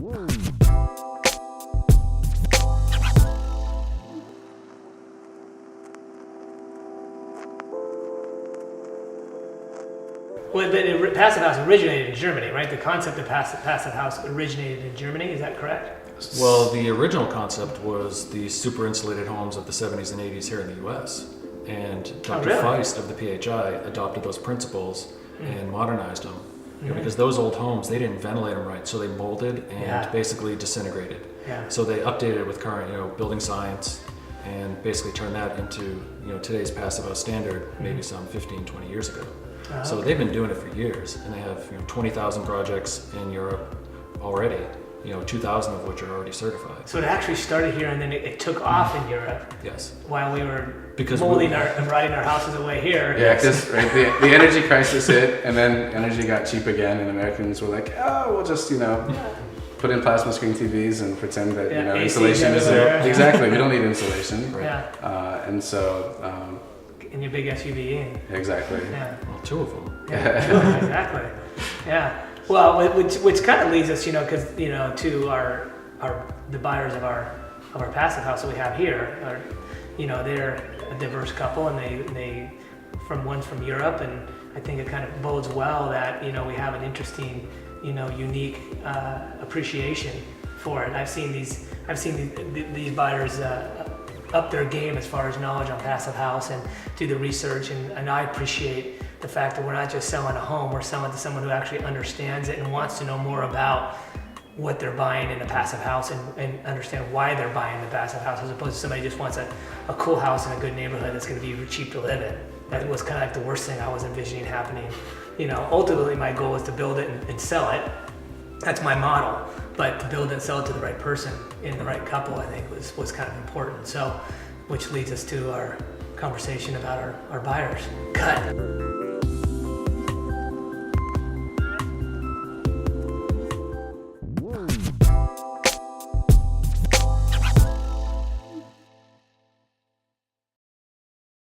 Well, but Passive House originated in Germany, right? The concept of Passive House originated in Germany, is that correct? Well, the original concept was the super insulated homes of the 70s and 80s here in the US. And Dr. really? Feist of the PHI adopted those principles and modernized them. You know, because those old homes, they didn't ventilate them right, so they molded and basically disintegrated. Yeah. So they updated it with current, building science and basically turned that into, today's Passive House standard maybe some 15, 20 years ago. So they've been doing it for years, and they have 20,000 projects in Europe already, 2,000 of which are already certified. So it actually started here and then it took off in Europe. Yes. While we were Because molding and riding our houses away here. Yeah, because right, the energy crisis hit, and then energy got cheap again, and Americans were like, oh, we'll just, put in plasma screen TVs and pretend that, insulation is exactly, we don't need insulation. Right. Yeah. And so... in your big SUV. Exactly. Yeah. Well, two of them. Yeah. Exactly. Yeah. Well, which kind of leads us, because to the buyers of our Passive House that we have here, they're a diverse couple, and they one's from Europe, and I think it kind of bodes well that we have an interesting, unique appreciation for it. And I've seen these buyers up their game as far as knowledge on Passive House and do the research, and I appreciate the fact that we're not just selling a home, we're selling to someone who actually understands it and wants to know more about what they're buying in a Passive House and understand why they're buying the Passive House, as opposed to somebody who just wants a cool house in a good neighborhood that's going to be cheap to live in. That was kind of like the worst thing I was envisioning happening. Ultimately my goal is to build it and sell it. That's my model. But to build and sell it to the right person in the right couple, I think was kind of important. So, which leads us to our conversation about our buyers. Cut.